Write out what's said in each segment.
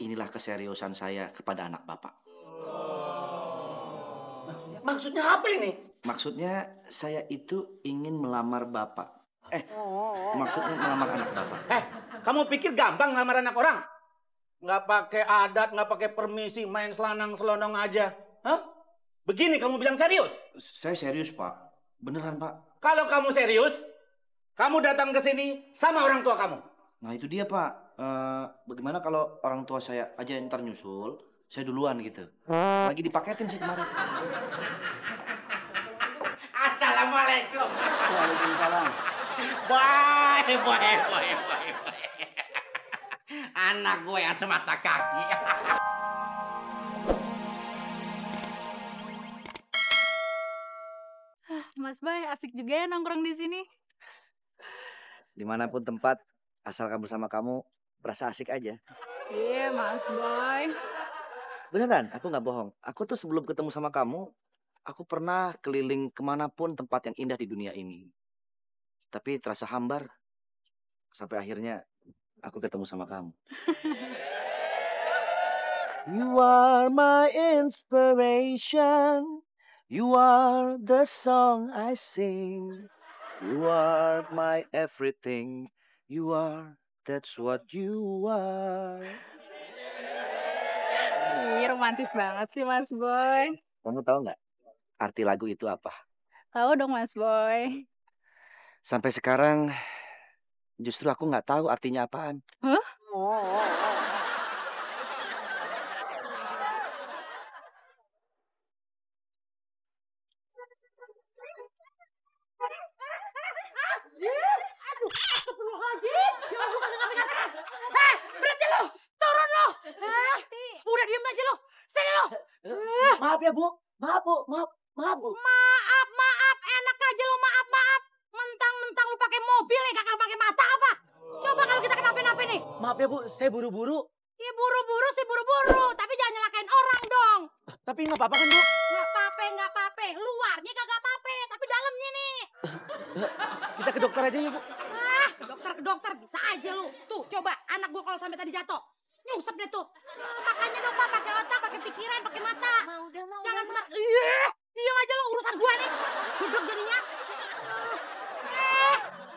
inilah keseriusan saya kepada anak Bapak. Maksudnya apa ini? Maksudnya saya itu ingin melamar Bapak. Maksudnya melamar anak Bapak. Kamu pikir gampang ngelamar anak orang? Nggak pakai adat, nggak pakai permisi, main selanang-selonong aja. Hah? Begini kamu bilang serius? Saya serius, Pak. Beneran, Pak. Kalau kamu serius, kamu datang ke sini sama orang tua kamu. Nah, itu dia, Pak. Bagaimana kalau orang tua saya aja yang ntar nyusul, saya duluan gitu. Lagi dipaketin sih kemarin. Assalamualaikum. Waalaikumsalam. Boy. Anak gue yang semata kaki. Mas Bay, asik juga ya nongkrong di sini. Dimanapun tempat, asal kamu sama kamu, berasa asik aja. Iya, Mas Bay. Beneran, aku nggak bohong. Aku tuh sebelum ketemu sama kamu, aku pernah keliling kemanapun tempat yang indah di dunia ini. Tapi terasa hambar. Sampai akhirnya aku ketemu sama kamu. You are my inspiration. You are the song I sing. You are my everything. You are, that's what you are. Ih, romantis banget sih Mas Boy. Kamu tahu nggak arti lagu itu apa? Tahu dong Mas Boy. Sampai sekarang justru aku nggak tahu artinya apaan. Hah? Udah diem aja lo. Sini lo. Maaf ya, Bu. Maaf, Bu. Maaf. Enak aja lo maaf. Mentang-mentang lu pakai mobil nih, kakak pakai mata apa? Coba kalau kita kenapa-napa nih. Maaf ya, Bu. Saya buru-buru. Ya buru-buru sih buru-buru. Tapi jangan nyelakain orang dong. Tapi nggak apa-apa kan, Bu? Nggak apa-apa. Luarnya kagak apa-apa. Tapi dalamnya nih. Kita ke dokter aja ya, Bu. Ke dokter. Bisa aja lu. Tuh, coba anak gua kalau sampai tadi jatuh. Nyusep deh tuh. Makanya dong, Pak. Pakai otak, pakai pikiran, pakai mata. Jangan sembar. Diam aja lo, urusan gua nih. Duduk jadinya.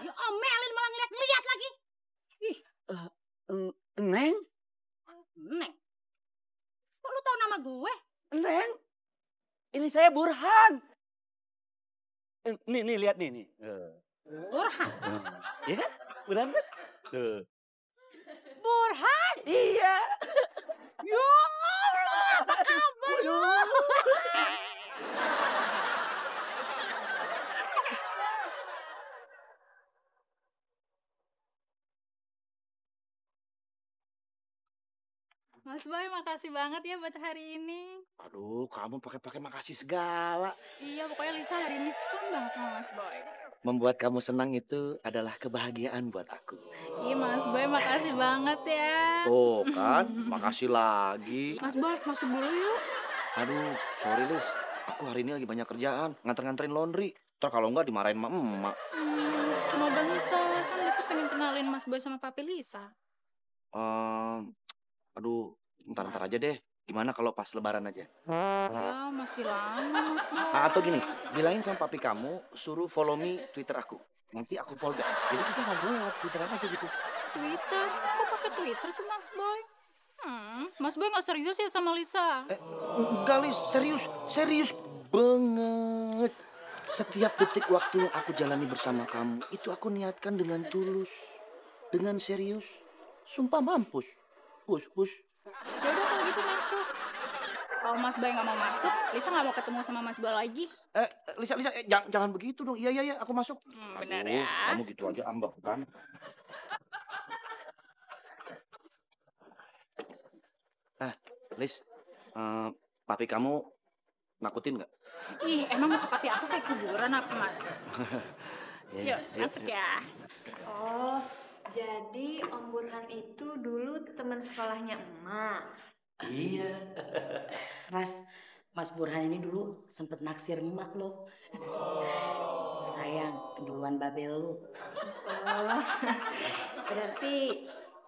Diomelin malah ngeliat lagi. Ih. Neng? Neng. Kok lu tahu nama gue? Neng? Ini saya Burhan. Nih, lihat nih. Burhan. Iya kan? Burhan kan? Burhan? Iya. Ya Allah, apa kabar lu? Mas Boy, makasih banget ya buat hari ini. Aduh, kamu pakai makasih segala. Iya, pokoknya Lisa hari ini senang banget sama Mas Boy. Membuat kamu senang itu adalah kebahagiaan buat aku. Iya, Mas Boy, makasih banget ya. Tuh kan, makasih lagi. Mas Boy, masuk dulu yuk. Aduh, sorry Lis. Aku hari ini lagi banyak kerjaan, nganter-nganterin laundry. Ntar kalau enggak dimarahin sama emak. Cuma bentar, kan Lisa pengen kenalin Mas Boy sama Papi Lisa. Aduh, ntar aja deh. Gimana kalau pas lebaran aja? Ya, masih lama Mas Boy. Atau gini, bilangin sama papi kamu, suruh follow me Twitter aku. Nanti aku follow back. Jadi kita ngobrol Twitteran aja gitu. Twitter? Kok pakai Twitter sih Mas Boy? Mas Boy nggak serius ya sama Lisa? Enggak Lis, serius banget. Setiap detik waktu yang aku jalani bersama kamu, itu aku niatkan dengan tulus, dengan serius. Sumpah mampus. Push. Ya udah kalau gitu masuk. Kalau Mas Boy nggak mau masuk, Lisa nggak mau ketemu sama Mas Boy lagi. Lisa, jangan begitu dong. Iya, aku masuk. Benar Aduh, ya. kamu gitu aja ambek kan. Lis, papi kamu nakutin nggak? Ih, emang papi aku kayak kuburan apa Mas? Yuk, masuk ya. Oh, jadi Om Burhan itu dulu teman sekolahnya emak. Iya. Mas Burhan ini dulu sempet naksir emak loh. Sayang, keduluan babel lu. Oh, berarti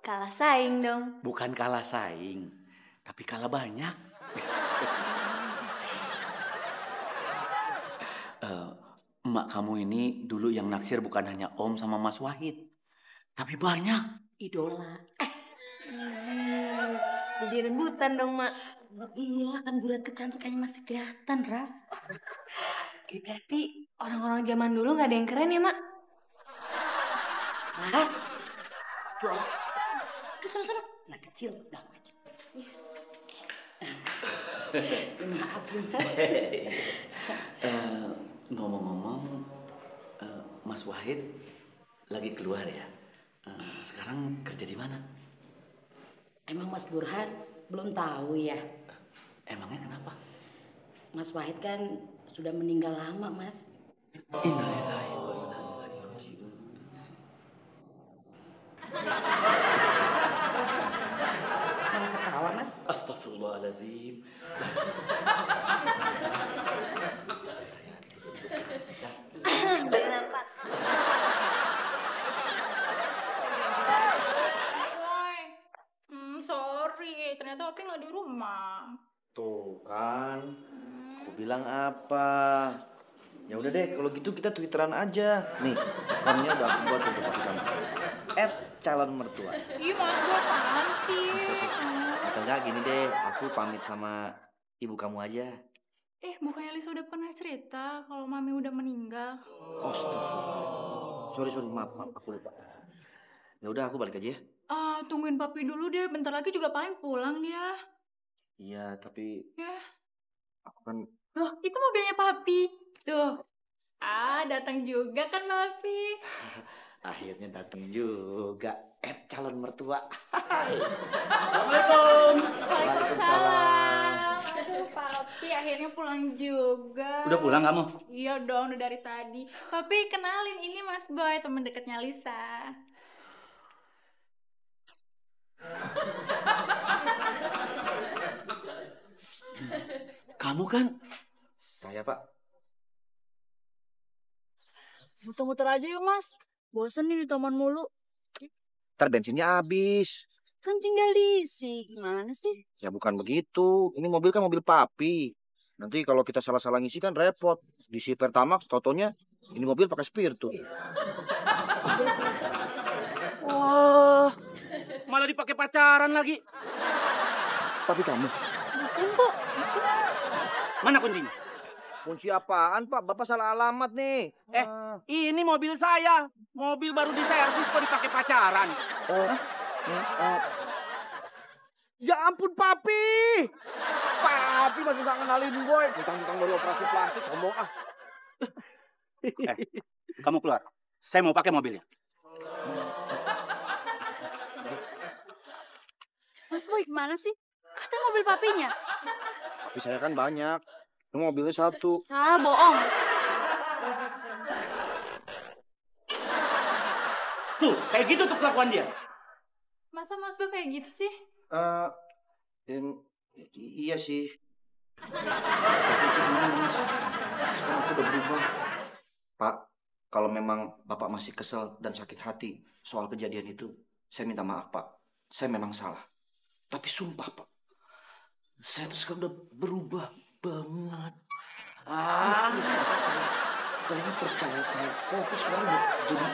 Kalah saing dong. Bukan kalah saing, tapi kalah banyak. Emak kamu ini dulu yang naksir bukan hanya Om sama Mas Wahid, tapi banyak. Idola. Jadi rebutan dong, Mak. Iya kan bulat kecantikannya masih kelihatan, Ras. Berarti orang-orang zaman dulu nggak ada yang keren ya, Mak? Ras. Idola. Suruh. Nah kecil, udah aja. Maaf, Ngomong-ngomong, Mas Wahid lagi keluar ya. Sekarang kerja di mana? Emang Mas Burhan belum tahu ya? Emangnya kenapa? Mas Wahid kan sudah meninggal lama, Mas. Innalillahi wa inna ilaihi raji'un. Malah ketawa, Mas. Astagfirullahaladzim. Kenapa? Boy. Sorry, ternyata Opi nggak di rumah. Tuh kan, aku bilang apa? Ya udah deh, kalau gitu kita twitteran aja. Nih, akunnya udah aku buat untuk papi kamu. @calon mertua. Ih, Mas Boy apaan sih? Atau enggak gini deh, aku pamit sama ibu kamu aja. Bukannya Lisa udah pernah cerita kalau Mami udah meninggal? Oh, sorry, maaf, aku lupa. Ya udah, aku balik aja ya. Tungguin Papi dulu deh, bentar lagi juga paling pulang dia. Iya, tapi Ya. aku kan Loh, itu mobilnya Papi. Tuh. Datang juga kan Papi. akhirnya datang juga. Calon mertua. Assalamualaikum. Waalaikumsalam. Aduh, Papi akhirnya pulang juga. Udah pulang kamu? Iya dong, udah dari tadi. Papi, kenalin ini Mas Boy, temen deketnya Lisa. Kamu kan? Saya, Pak. Muter-muter aja yuk, Mas. Bosen nih di taman mulu. Ntar bensinnya habis. Kan tinggal diisi. Gimana sih? Ya bukan begitu. Ini mobil kan mobil Papi. Nanti kalau kita salah-salah ngisi kan repot. Diisi Pertamax, totonya ini mobil pakai spiritus. Wah, malah dipakai pacaran lagi. Tapi kamu, Bukan kok. Mana kuncinya? kunci apaan, Pak? Bapak salah alamat nih. Ini mobil saya. Mobil baru diservis kok dipakai pacaran. Ya ampun, Papi. Papi masih nggak kenalin gue. Mentang-mentang baru operasi plastik, ngomong ah. Kamu keluar. Saya mau pakai mobilnya. Mas Boy gimana sih? Katanya mobil papinya. Tapi saya kan banyak. Ini mobilnya satu. Bohong. Tuh, kayak gitu tuh kelakuan dia. Masa Mas Boy kayak gitu sih? Iya sih. Sekarang aku udah berubah. Pak, kalau memang Bapak masih kesel dan sakit hati soal kejadian itu, saya minta maaf, Pak. Saya memang salah. Tapi sumpah, Pak, saya tuh sekarang udah berubah banget. Please, tolong percaya saya tuh sekarang udah jadi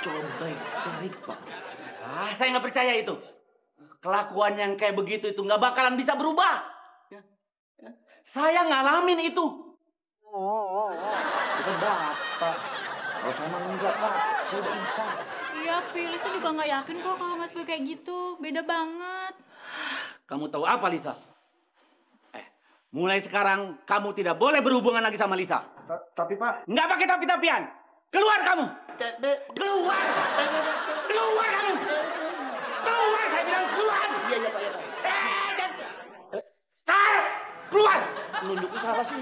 cowok baik-baik, Pak. Saya nggak percaya itu. Kelakuan yang kayak begitu itu nggak bakalan bisa berubah. Saya ngalamin itu. Bukan Bapak. Kalau saya mah enggak, Pak. Saya udah insaf. Iya, Lisa juga nggak yakin kok kalau Mas Boy kayak gitu. Beda banget. Kamu tahu apa, Lisa? Mulai sekarang kamu tidak boleh berhubungan lagi sama Lisa. Tapi, Pak. Nggak pakai tapi-tapian. Keluar kamu. Keluar. Keluar kamu. Keluar, saya bilang keluar. Iya, Pak. Saya keluar. Nunduknya salah sih.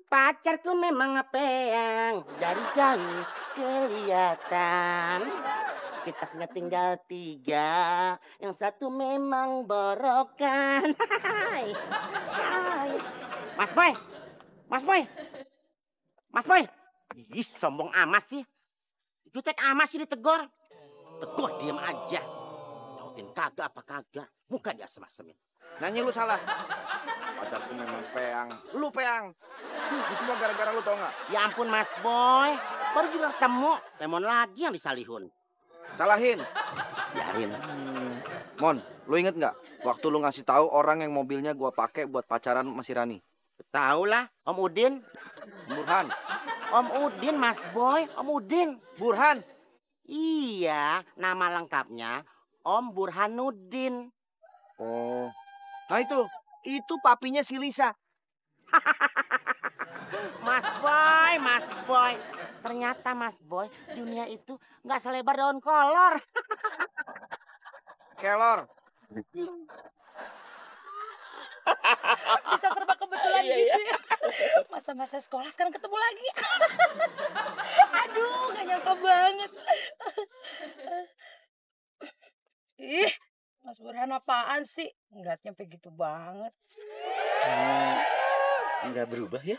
Pacarku memang yang dari jauh kelihatan. Kita tinggal 3, yang satu memang borokan. Hai. Mas Boy, Mas Boy, Mas Boy, Ih, sombong amat sih. Jutek amat sih ditegur. Tegur diam aja. Tautin kagak apa kagak. Muka dia asem-asemin. Nyanyi lu salah. Pacarku memang peang. Lu peang. Itu semua gara-gara lu tau nggak? Ya ampun Mas Boy. Baru juga ketemu. Lemon lagi yang disalihun. Salahin. Biarin. Mon, lu inget nggak? Waktu lu ngasih tahu orang yang mobilnya gua pakai buat pacaran sama si Rani. Tahu lah, Om Udin. Burhan. Om Udin, Mas Boy. Om Udin. Burhan. Iya, nama lengkapnya Om Burhanuddin. Oh. Nah itu papinya si Lisa. Mas Boy. Ternyata Mas Boy, dunia itu nggak selebar daun kolor. Kelor. Bisa serba kebetulan gitu ya. Masa-masa sekolah sekarang ketemu lagi. Aduh, gak nyangka banget. Ih, Mas Burhan apaan sih? Ngeliatnya sampai gitu banget. Nggak berubah ya?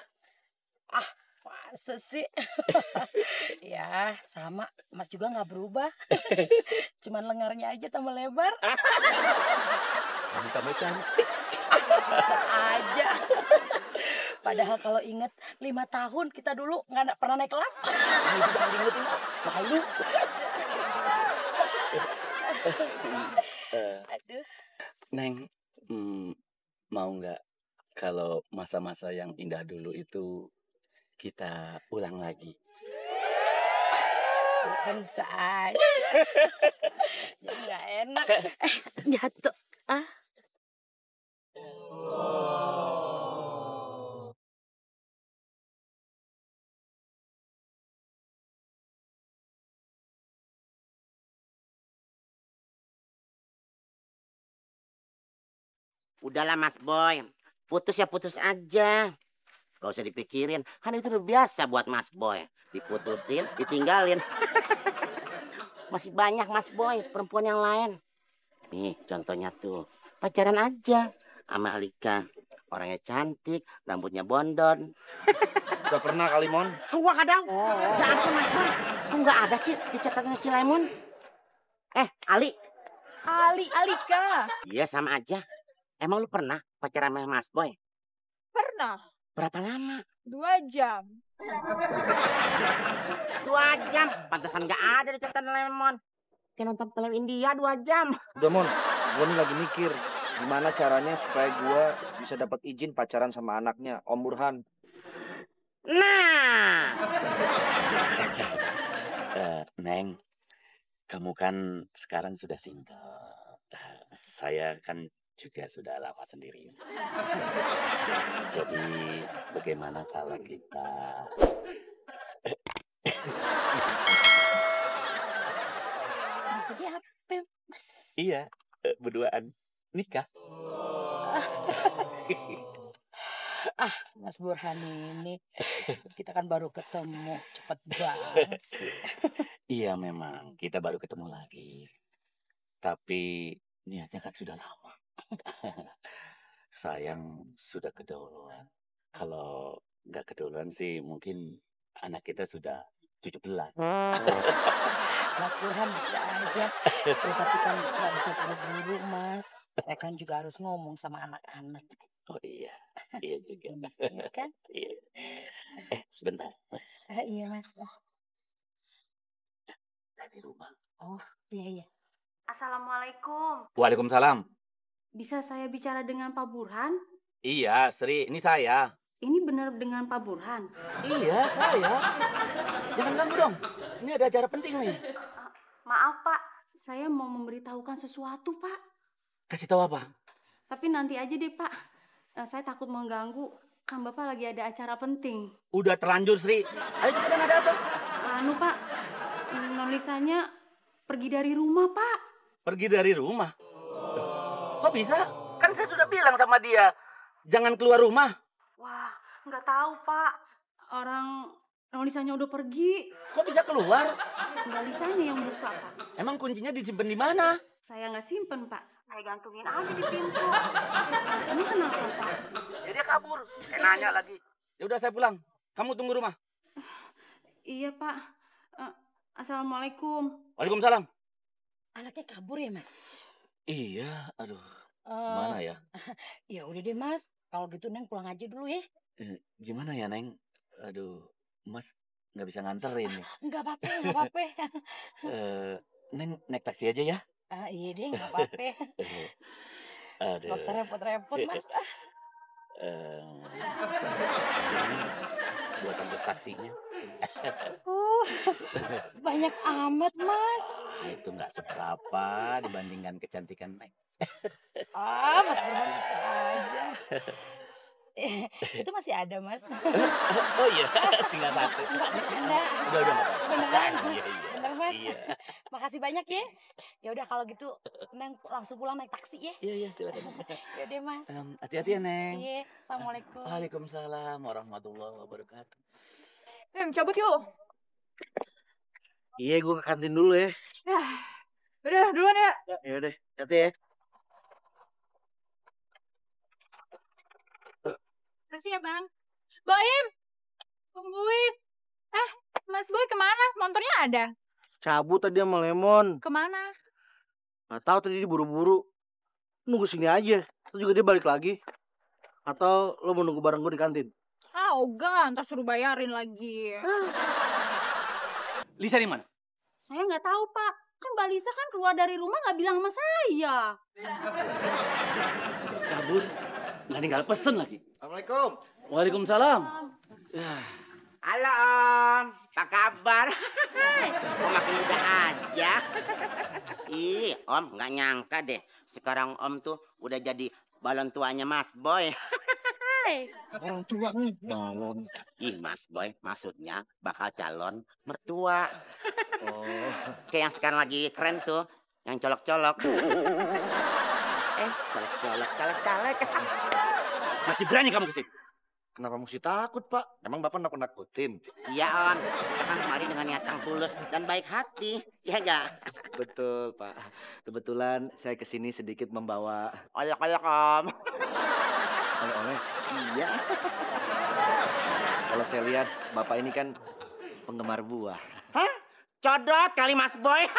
Ah, masa sih? Ya, sama. Mas juga nggak berubah. Cuman lengarnya aja tambah lebar. Kamu tambah cantik. Bisa aja. Padahal kalau inget 5 tahun kita dulu nggak pernah naik kelas. Nah, itu jangan diingetin. Malu. Aduh. Neng, mau nggak kalau masa-masa yang indah dulu itu kita ulang lagi? Kan bisa aja. Jadi nggak enak. Jatuh. Ah. Udahlah Mas Boy, putus ya putus aja. Gak usah dipikirin, kan itu udah biasa buat Mas Boy. Diputusin, ditinggalin. Masih banyak Mas Boy, perempuan yang lain. Nih contohnya tuh, pacaran aja sama Alika. Orangnya cantik, rambutnya bondon. Udah pernah kali, Mon? Tua kadang. Ya ampun Mas Boy, kok nggak ada sih di catatannya si Lemon? Alika. Iya sama aja. Emang lu pernah pacaran sama Mas Boy? Pernah. Berapa lama? 2 jam. 2 jam. Pantesan nggak ada di catatan Lemon. Kayak nonton film India 2 jam. Udah, Mon. Gua nih lagi mikir gimana caranya supaya gua bisa dapat izin pacaran sama anaknya, Om Burhan. Nah. Neng, kamu kan sekarang sudah single. Saya kan juga sudah lama sendiri. Jadi bagaimana kalau kita Maksudnya apa, Mas? iya berduaan nikah? Mas Burhan ini kita kan baru ketemu, cepet banget sih. Iya memang kita baru ketemu lagi. Tapi niatnya kan sudah lama. Sayang sudah keduluan. Kalau nggak keduluan sih mungkin anak kita sudah 17. Mas Burhan bisa aja. Tapi kan nggak bisa buru-buru, Mas. Saya kan juga harus ngomong sama anak-anak. Oh iya, iya juga. Iya kan? Iya. Sebentar. Iya, Mas. Dari rumah. Oh, iya. Assalamualaikum. Waalaikumsalam. Bisa saya bicara dengan Pak Burhan? Iya, Sri, ini saya. Ini benar dengan Pak Burhan? Iya, saya. Jangan ganggu dong. Ini ada acara penting nih. Maaf, Pak. Saya mau memberitahukan sesuatu, Pak. Kasih tahu apa? Tapi nanti aja deh, Pak. Saya takut mengganggu. Kan Bapak lagi ada acara penting. Udah terlanjur, Sri. Ayo cepetan, ada apa? Pak. Non Lisanya pergi dari rumah, Pak. Pergi dari rumah? Kok bisa? Kan saya sudah bilang sama dia, jangan keluar rumah. Wah, nggak tahu, Pak. Orang non Lisanya udah pergi. Kok bisa keluar? Nggak Lisanya yang buka, Pak. Emang kuncinya disimpan di mana? Saya nggak simpen, Pak. Saya gantungin aja di pintu. Ini kenapa, Pak? Ya dia kabur. Nanya lagi. Ya udah saya pulang. Kamu tunggu rumah. Iya, Pak. Assalamualaikum. Waalaikumsalam. Anaknya kabur ya, Mas? Iya, aduh. Gimana ya? Ya udah deh, Mas. Kalau gitu Neng pulang aja dulu ya. Gimana ya, Neng? Aduh, Mas nggak bisa nganterin nih. Nggak apa-apa, nggak apa-apa. Neng naik taksi aja ya? Iya deh, nggak apa-apa. Aduh. Nggak usah repot-repot, Mas. Buat ongkos taksinya. Banyak amat, Mas. Itu nggak seberapa dibandingkan kecantikan Neng. Mas Burhan bisa aja. Itu masih ada, Mas. Oh iya, tinggal satu. Enggak, bercanda. Udah nggak apa-apa. Beneran. Iya. Bentar, Mas. Iya. Makasih banyak ya. Ya udah kalau gitu Neng langsung pulang naik taksi ya. Iya, silakan. Ya udah, Mas. Hati-hati ya, Neng. Iya, Assalamualaikum. Waalaikumsalam warahmatullahi wabarakatuh. Cabut yuk. Iya, gue ke kantin dulu ya. Udah, duluan ya. Ya udah, hati ya. Makasih ya, Bang. Boim, tungguin. Mas Boy kemana? Motornya ada. Cabut tadi sama Lemon. Kemana? Gak tahu tadi dia buru-buru. Nunggu sini aja. Terus juga dia balik lagi. Atau lo mau nunggu bareng gue di kantin? Ogah, ntar suruh bayarin lagi. Lisa di mana? Saya nggak tahu, Pak. Kan Mbak Lisa kan keluar dari rumah nggak bilang sama saya. Kabur. Nggak tinggal pesen lagi. Assalamualaikum. Waalaikumsalam. Halo Om, apa kabar? Kok makin muda aja? Ih, Om nggak nyangka deh. Sekarang Om tuh udah jadi balon tuanya Mas Boy. Orang tua nih. Balon. Ih, Mas Boy, maksudnya bakal calon mertua. Oh. Kayak yang sekarang lagi keren tuh, yang colok-colok. Colok-colok. Masih berani kamu kesini? Kenapa mesti takut, Pak? Emang Bapak nakut-nakutin? Iya, Om. Kita kan kemari dengan niat yang tulus dan baik hati. Iya enggak? Betul, Pak. Kebetulan saya kesini sedikit membawa Olok-olok, Om. oleh-oleh. Iya. Kalau saya lihat, Bapak ini kan penggemar buah. Hah? Codot kali Mas Boy.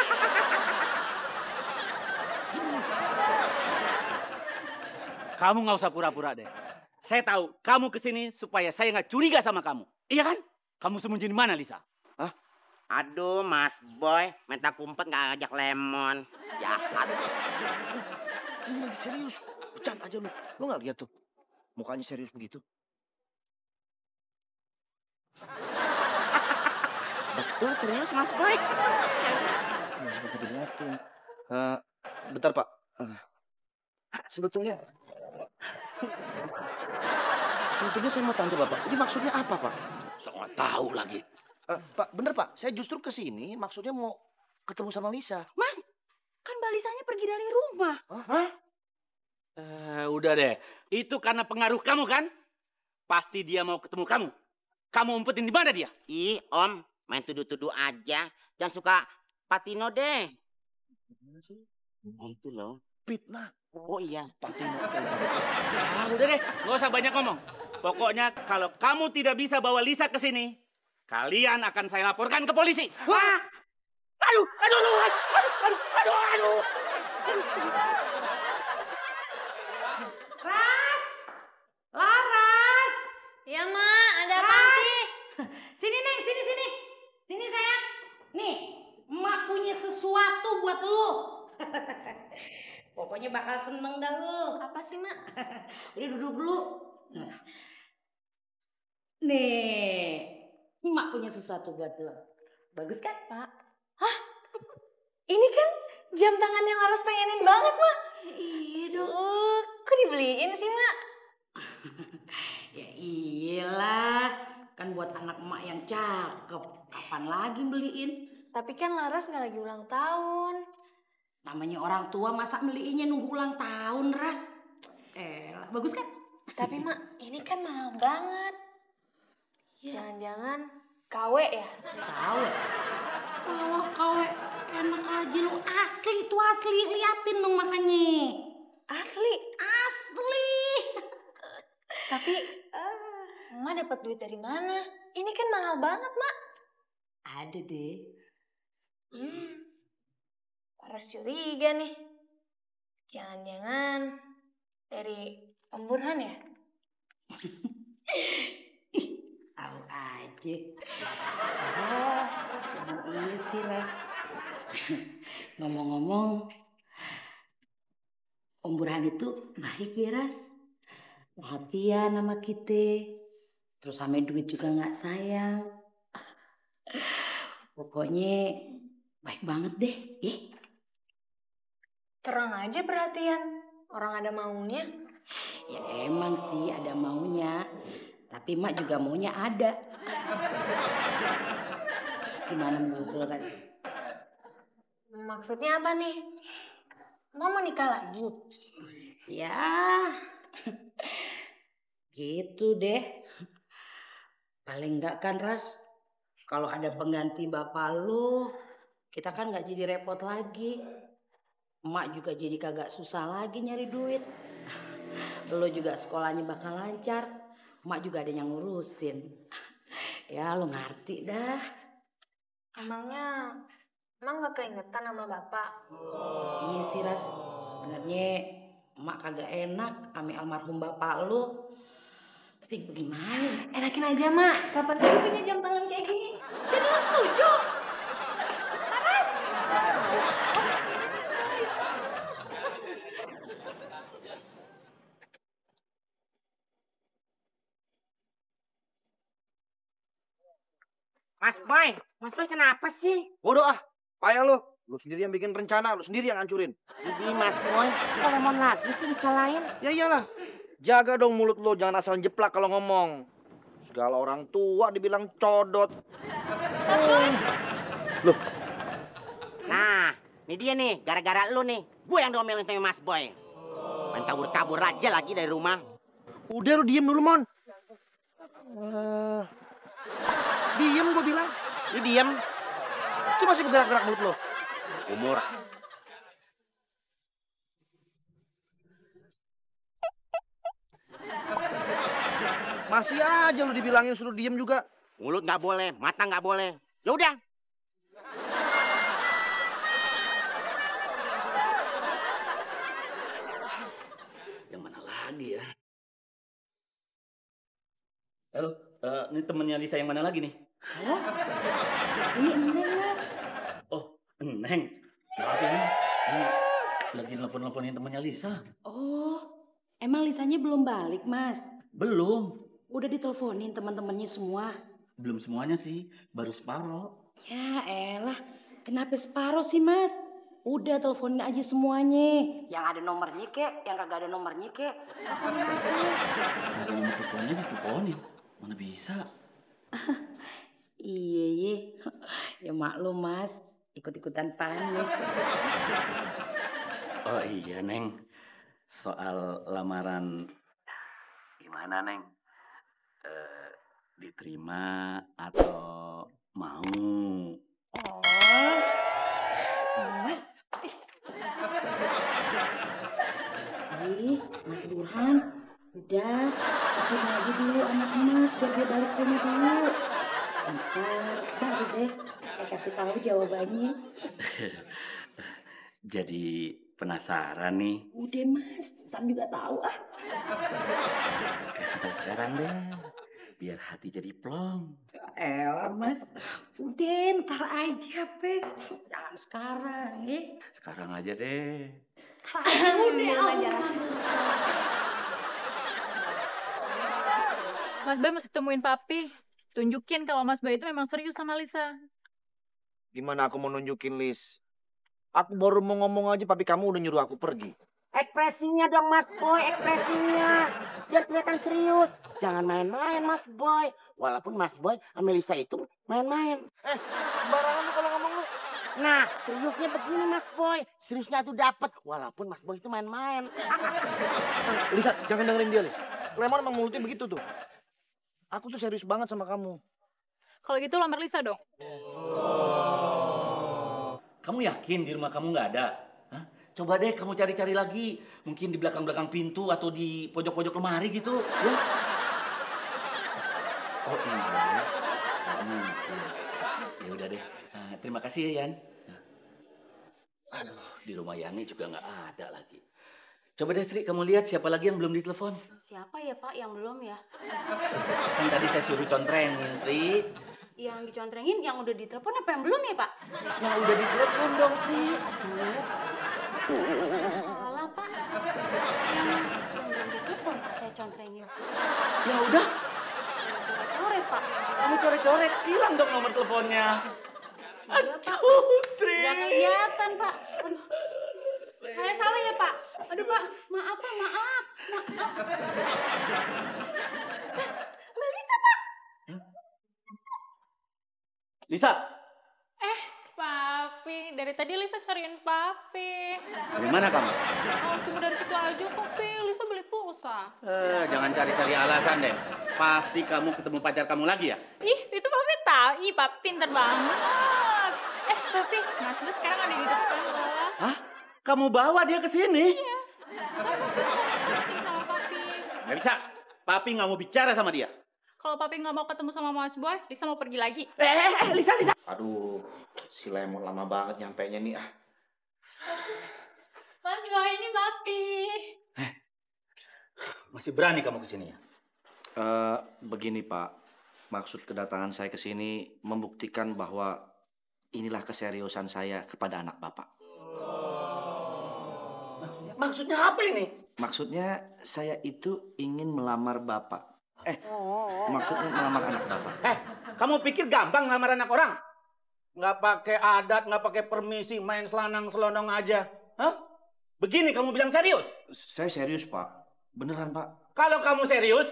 Kamu nggak usah pura-pura deh. Saya tahu kamu kesini supaya saya nggak curiga sama kamu. Iya kan? Kamu sembunyi di mana, Lisa? Hah? Aduh, Mas Boy, minta kumpet nggak ajak Lemon. Jahat. Ini lagi serius. Bercanda aja lu. Lu nggak lihat tuh? Mukanya serius begitu. Betul serius, Mas Boy. Nggak usah pakai diliatin. Bentar, Pak. Sebetulnya saya mau tanya Bapak. Ini maksudnya apa, Pak? Saya nggak tahu lagi. Pak, bener Pak. Saya justru kesini maksudnya mau ketemu sama Lisa. Mas, kan Mbak Lisanya pergi dari rumah. Hah? Udah deh. Itu karena pengaruh kamu kan? Pasti dia mau ketemu kamu. Kamu umpetin di mana dia? Ih, Om, main tuduh-tuduh aja. Jangan suka patino deh. Itu loh. Fitnah. Oh iya, Patino. Udah deh, nggak usah banyak ngomong. Pokoknya kalau kamu tidak bisa bawa Lisa ke sini, kalian akan saya laporkan ke polisi. Wah! Aduh. Laras. Ya, Mak, ada apa sih? Sini, Neng, sini. Sini, sayang. Nih, Emak punya sesuatu buat lu. Pokoknya bakal seneng dah lu. Apa sih, Mak? Udah duduk dulu. Nih, Emak punya sesuatu buat lu. Bagus kan, Pak? Hah? Ini kan jam tangan yang Laras pengenin banget, Mak. Iya dong. Kok dibeliin sih, Mak? Ya iyalah, kan buat anak emak yang cakep. Kapan lagi beliin? Tapi kan Laras nggak lagi ulang tahun. Namanya orang tua masa beliinnya nunggu ulang tahun, Ras. Bagus kan? Tapi Mak, ini kan mahal banget. Jangan-jangan KW ya? KW? Kalau KW enak aja lu, asli itu asli. Liatin dong makanya. Asli? Asli. Tapi Emak dapat duit dari mana? Ini kan mahal banget, Mak. ada deh. Laras curiga nih. Jangan-jangan dari Om Burhan ya? Tahu aja. Oh, iya sih, Ras. Ngomong-ngomong, Om Burhan itu baik ya, Ras. Perhatian sama kita. Terus sama duit juga nggak sayang. Pokoknya baik banget deh. Terang aja perhatian. Orang ada maunya. Ya emang sih ada maunya. Tapi mak juga maunya ada. Gimana menurut lo, Ras? Maksudnya apa nih? Mau nikah lagi? Ya, gitu deh. Paling enggak kan, Ras, kalau ada pengganti bapak lu, kita kan nggak jadi repot lagi. Emak juga jadi kagak susah lagi nyari duit. Lu juga sekolahnya bakal lancar. Emak juga ada yang ngurusin. Ya, lu ngerti dah. Emangnya emang gak keingetan sama bapak? Iya sih, Ras. Sebenarnya emak kagak enak sama almarhum bapak lu. Tapi bagaimana? Enakin aja, Mak. Kapan lagi punya jam tangan kayak gini? Jadi lu setuju? Laras! Mas Boy kenapa sih? Bodoh ah, payah lu. Lu sendiri yang bikin rencana, lu sendiri yang hancurin. Jadi Mas Boy, kok lemon lagi sih disalahin? Ya iyalah, jaga dong mulut lu, jangan asal jeplak kalau ngomong. Segala orang tua dibilang codot. Loh. Nah, ini dia nih, gara-gara lu nih. Gue yang domelin sama Mas Boy. Main kabur-kabur aja lagi dari rumah. Udah lu diem dulu, Mon. Diem gue bilang. Lu diem. Itu masih bergerak-gerak mulut lo. Umur. Masih aja lu dibilangin suruh diem juga. Mulut nggak boleh, mata nggak boleh. Ya udah. Yang mana lagi ya? Halo, ini temennya Lisa yang mana lagi nih? Halo? Ini Neng, Mas. Oh, Neng. Maaf ya, Neng. Ini lagi nelfon-nelfonin temennya Lisa. Oh, emang Lisanya belum balik, Mas? Belum. Udah diteleponin teman-temannya semua? Belum semuanya sih, baru separoh. Ya elah, kenapa separoh sih, Mas? Udah teleponin aja semuanya. Yang ada nomornya kek, yang kagak ada nomornya kek. Teleponin aja. Ada nomor teleponnya diteleponin. Mana bisa? Iya. Ya maklum, Mas. Ikut-ikutan panik. Oh iya, Neng. Soal lamaran gimana, Neng? Diterima atau mau? Oh, Mas. Mas Burhan. Udah, ikut aja dulu anak Mas biar dia balik ke rumah dulu. Ntar, baru deh saya kasih tahu jawabannya. Jadi penasaran nih. Udah Mas, ntar juga tahu ah. Kasih tahu sekarang deh, biar hati jadi plong. Mas, udah ntar aja pe, jangan sekarang ya. Sekarang aja deh. Udah Mas Bay mesti temuin papi. Tunjukin kalau Mas Bay itu memang serius sama Lisa. Gimana aku mau nunjukin, Lis? Aku baru mau ngomong aja, papi kamu udah nyuruh aku pergi. Ekspresinya dong Mas Boy, ekspresinya. Biar kelihatan serius. Jangan main-main Mas Boy. Walaupun Mas Boy sama Lisa itu main-main. Sembarangan lu kalau ngomong lu. Nah, seriusnya begini Mas Boy. Seriusnya tuh dapet. Walaupun Mas Boy itu main-main. Lisa, jangan dengerin dia, Lis. Lemon emang mulutnya begitu tuh. Aku tuh serius banget sama kamu. Kalau gitu lamar Lisa dong. Kamu yakin di rumah kamu nggak ada? Hah? Coba deh kamu cari-cari lagi. Mungkin di belakang-belakang pintu atau di pojok-pojok lemari gitu. Ya? Oh iya. Ya udah deh. Nah, terima kasih ya Yan. Aduh, di rumah Yani juga nggak ada lagi. Coba deh Sri, kamu lihat siapa lagi yang belum ditelepon. Siapa ya Pak yang belum ya? Kan tadi saya suruh contrengin Sri. Yang dicontrengin yang udah ditelepon apa yang belum ya Pak? Yang udah ditelepon dong Sri. Salah Pak. Yang belum ditelepon Pak saya contrengin. Ya udah. Coret Pak. Kamu coret-coret, hilang dong nomor teleponnya. Iya Pak. Sri. Nggak kelihatan Pak. Aduh. Saya salah ya Pak. Aduh Pak, maaf Pak, maaf. Mbak Lisa Pak. Lisa. Papi, dari tadi Lisa cariin Papi. Dari mana kamu? Oh, cuma dari situ aja kok, Pi. Lisa beli pulsa. Jangan cari-cari alasan deh. Pasti kamu ketemu pacar kamu lagi ya? Ih, itu Papi tahu. Ih, Papi pinter banget. Papi, Mas Bos sekarang ada di depan loh. Hah? Kamu bawa dia ke sini? Iya. Kan Papi mau meeting sama Papi. Gak bisa. Papi nggak mau bicara sama dia. Kalau Papi nggak mau ketemu sama Mas Boy, Lisa mau pergi lagi. Lisa. Aduh, si Lemon lama banget nyampainya nih ah. Mas Boy, ini Papi. Masih berani kamu kesini ya? Begini Pak, maksud kedatangan saya ke sini membuktikan bahwa inilah keseriusan saya kepada anak Bapak. Maksudnya apa ini? Maksudnya saya itu ingin melamar Bapak. Maksudnya melamar anak Bapak. Kamu pikir gampang ngelamar anak orang? Nggak pakai adat, nggak pakai permisi, main selanang-selonong aja. Hah? Begini kamu bilang serius? Saya serius Pak, beneran Pak. Kalau kamu serius,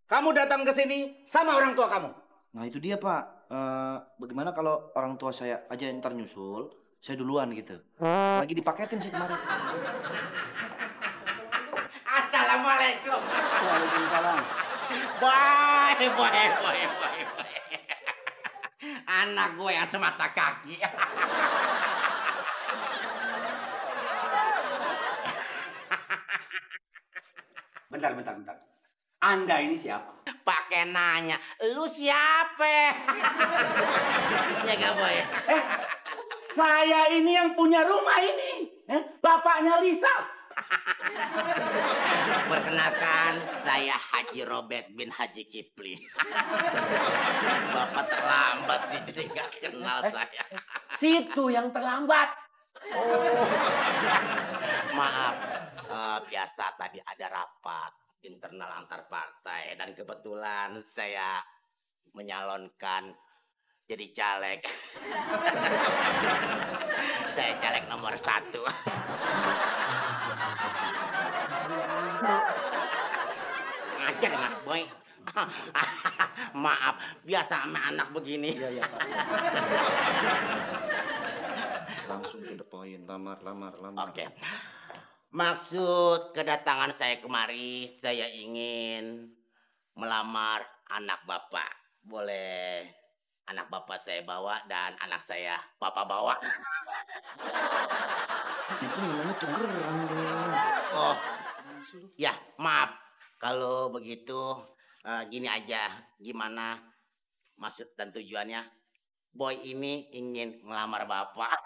kamu datang ke sini sama orang tua kamu. Nah itu dia Pak. Bagaimana kalau orang tua saya aja yang ntar nyusul, saya duluan gitu. Lagi dipaketin sih kemarin. Assalamualaikum. Waalaikumsalam. Boy. Anak gue yang semata kaki. Bentar. Anda ini siapa? Pakai nanya, lu siapa? Ya gak Boy? Saya ini yang punya rumah ini. Bapaknya Lisa. Perkenalkan, saya Haji Robert bin Haji Kipli. Bapak terlambat sih, jadi nggak kenal saya. Situ yang terlambat. Maaf, biasa tadi ada rapat internal antar partai dan kebetulan saya menyalonkan jadi caleg. Saya caleg nomor 1. Ngajar Mas Boy. Maaf, biasa sama anak begini. Iya Pak. Langsung to the point, lamar. Oke. Maksud kedatangan saya kemari, saya ingin melamar anak Bapak. Boleh anak Bapak saya bawa dan anak saya Bapak bawa. Itu namanya tugeran dong. Oh, ya maaf. Kalau begitu, gini aja. Gimana maksud dan tujuannya? Boy ini ingin melamar Bapak.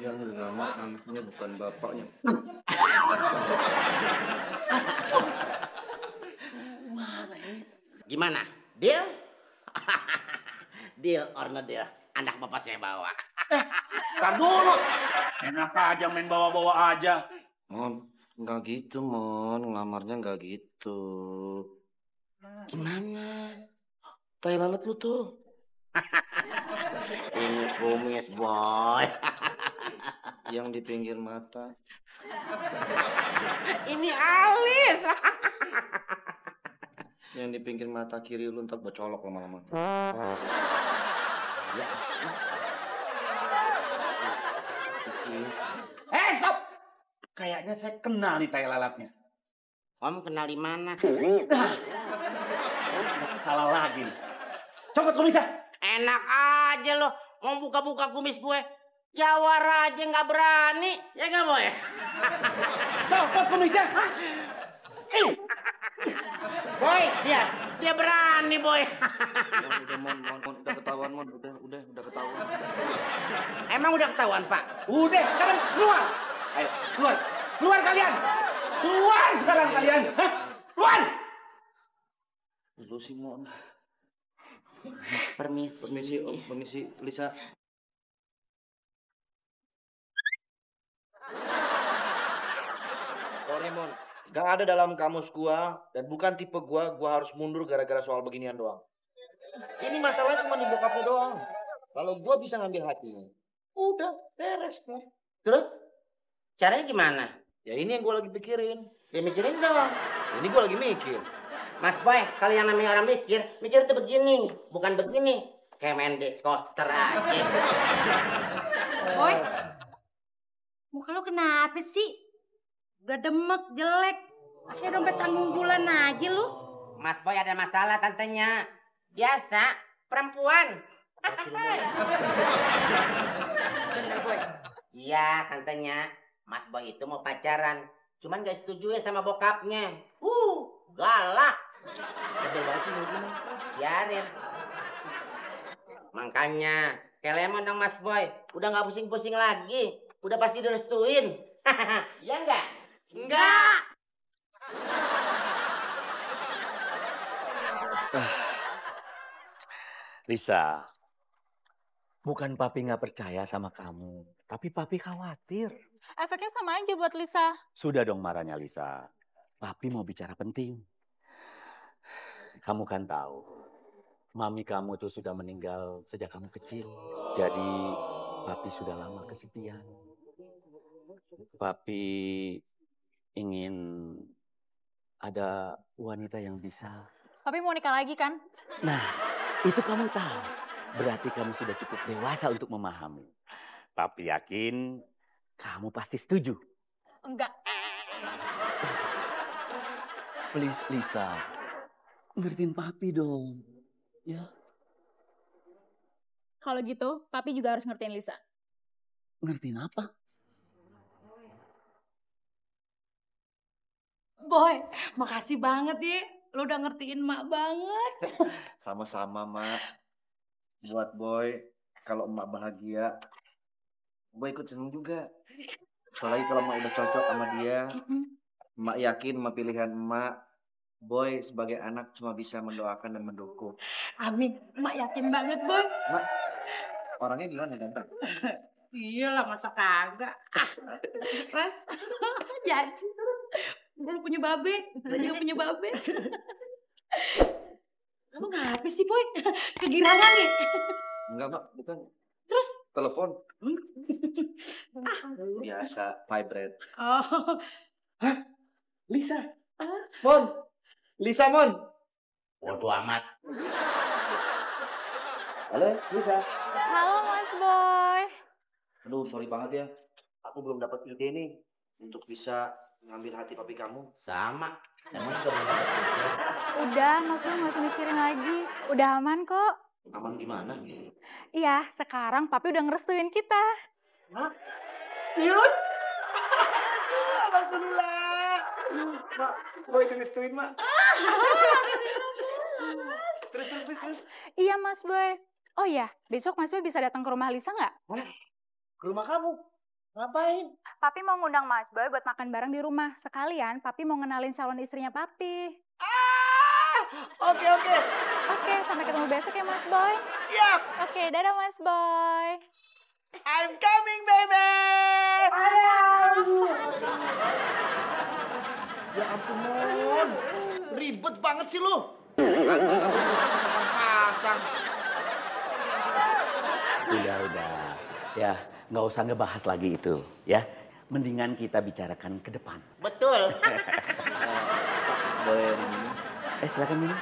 Yang ngelamar anaknya bukan bapaknya. Gimana? Deal? Deal or no deal? Anak Bapak saya bawa. Tar dulu. Enak aja main bawa-bawa aja. Mon, nggak gitu Mon, ngelamarnya nggak gitu. Gimana? Tai lalat lu tuh. Ini kumis Boy. Yang di pinggir mata. Ini alis. Yang di pinggir mata kiri lu ntar gue colok lama-lama. Ya. Stop! Kayaknya saya kenal nih tai lalatnya. Om kenal di mana? Salah lagi nih. Copot kumisnya. Enak aja lo, mau buka-buka kumis gue. Jawar aja nggak berani, ya nggak Boy? Copot kumisnya. Boy, dia berani, Boy. Udah ketahuan, Mon. Udah ketahuan. Emang udah ketahuan, Pak? Udah, sekarang keluar. Ayo, keluar. Keluar kalian. Keluar sekarang kalian. Hah? Keluar. Lu sih, Mon. Permisi. Permisi, Lisa. Sorry, Mon. Gak ada dalam kamus gua dan bukan tipe gua harus mundur gara-gara soal beginian doang. Ini masalahnya cuma di bokapnya doang. Kalau gua bisa ngambil hatinya, udah beres nih. Terus caranya gimana? Ya ini yang gua lagi pikirin. Ya mikirin dong. Ini gua lagi mikir. Mas Boy, kalau yang namanya orang mikir tuh begini, bukan begini. Kayak main di coaster aja. Boy, muka lu kenapa sih? Udah demek, jelek. Kayak dompet tanggung bulan aja lu. Mas Boy ada masalah tantenya. Biasa, perempuan. Bener, Boy. Iya, tantenya. Mas Boy itu mau pacaran. Cuman gak setuju ya sama bokapnya. Galak. Betul banget sih mulutnya. Biarin. Makanya, kayak lemon dong Mas Boy. Udah gak pusing-pusing lagi. Udah pasti direstuin. Iya enggak? Enggak. Lisa, bukan papi nggak percaya sama kamu, tapi papi khawatir. Efeknya sama aja buat Lisa. Sudah dong marahnya Lisa. Papi mau bicara penting. Kamu kan tahu, mami kamu itu sudah meninggal sejak kamu kecil. Jadi papi sudah lama kesepian. Papi ingin ada wanita yang bisa. Papi mau nikah lagi kan? Nah, itu kamu tahu. Berarti kamu sudah cukup dewasa untuk memahami. Papi yakin kamu pasti setuju. Enggak. Please Lisa, ngertiin papi dong. Ya. Kalau gitu, papi juga harus ngertiin Lisa. Ngertiin apa? Boy, makasih banget ya. Lu udah ngertiin Mak banget. Sama-sama, Mak. Buat Boy, kalau emak bahagia, Boy ikut seneng juga. Apalagi kalau emak udah cocok sama dia. Emak yakin sama pilihan emak, Boy sebagai anak cuma bisa mendoakan dan mendukung. Amin. Mak yakin banget, Boy. Mak, orangnya gimana ganteng? Iyalah, masa kagak. Ras, jadi. Gue punya babe, gue juga punya babe. Kamu ngapa sih, Boy? Kegirangan nih? Enggak, Mak, bukan. Terus? Telepon. Biasa, vibrate. Oh. Hah? Lisa? Mon? Lisa, Mon? Bodoh amat. Halo, Lisa. Halo, Mas Boy. Aduh, sorry banget ya. Aku belum dapat ide nih untuk bisa ngambil hati papi kamu. Sama. Kamu juga belum dapat ide. Udah, Mas Boy nggak usah mikirin lagi. Udah aman kok. Aman gimana? Iya, sekarang papi udah ngerestuin kita. Hah? Yus? Alhamdulillah. Mak, Boy ngerestuin, Mak. Terus. Iya, Mas Boy. Oh iya, besok Mas Boy bisa datang ke rumah Lisa nggak? Ke rumah kamu? Ngapain? Papi mau ngundang Mas Boy buat makan bareng di rumah. Sekalian, Papi mau ngenalin calon istrinya Papi. Oke. Oke, sampai ketemu besok ya Mas Boy. Siap. Oke, dadah Mas Boy. I'm coming, baby. Ya ampun, Mon. Ribet banget sih lu. Pasang. Udah. Ya, nggak usah ngebahas lagi itu, ya. Mendingan kita bicarakan ke depan. Betul. Boleh minum? Silakan minum.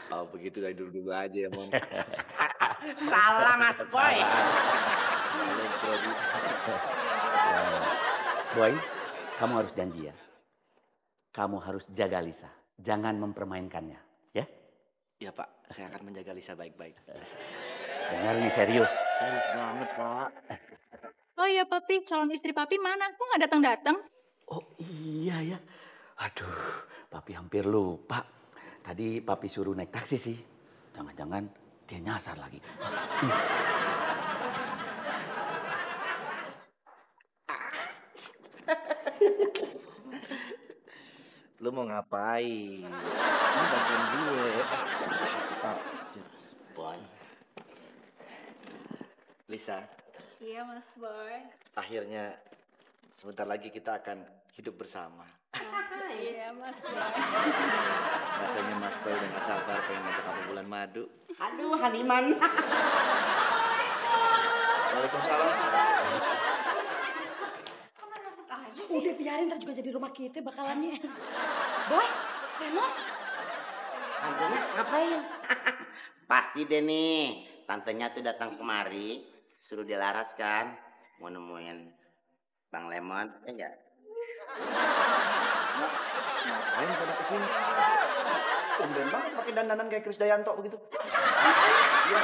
Oh, begitu dari dulu aja ya, Mon. Salah Mas Boy. Boy, kamu harus janji ya. Kamu harus jaga Lisa. Jangan mempermainkannya, ya? Ya, Pak. Saya akan menjaga Lisa baik-baik. Dengar nih, serius. Serius banget, Pak. Oh iya, Papi. Calon istri Papi mana? Kok nggak datang-datang? Oh iya ya. Aduh, papi hampir lupa. Tadi papi suruh naik taksi sih. Jangan-jangan dia nyasar lagi. Lu mau ngapain? Ini bagian gue. Boy. Lisa, Iya, Mas Boy. akhirnya sebentar lagi kita akan hidup bersama. Iya, Mas Boy. Rasanya Mas Boy udah gak sabar pengen ngajak kamu bulan madu. Aduh, Haniman. Waalaikumsalam. Masuk aja sih. Udah biarin, ntar juga jadi rumah kita bakalannya. Boy, Raymond. Tantenya ngapain? Pasti deh nih. Tantenya tuh datang kemari. Suruh dia Laras kan. Mau nemuin Bang Lemon. Ya enggak? Ngapain pada kesini? Tumben banget pakai dandanan kayak Krisdayanto begitu. Iya.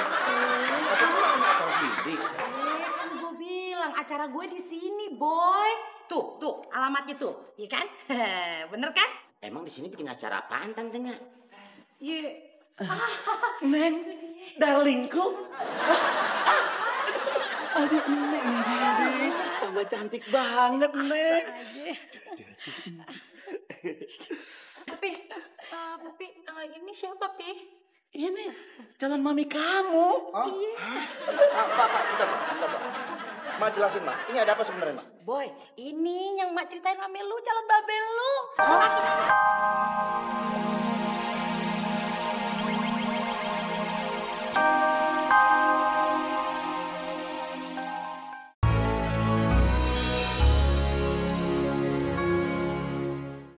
Tapi gue punya acara sendiri. Kan gue bilang acara gue di sini, Boy. Tuh, alamatnya tuh, iya kan? Bener kan? Emang di sini bikin acara apaan tantenya? Iya. Neng, darlingku. Aduh, Neng. Tambah cantik banget, Neng. Papi, ini siapa, Pi? Ini calon mami kamu. Pak, bentar, Pak. Ma jelasin, Ma. Ini ada apa sebenarnya, Ma? Boy, ini yang mak ceritain sama lu, calon babel lu. Laki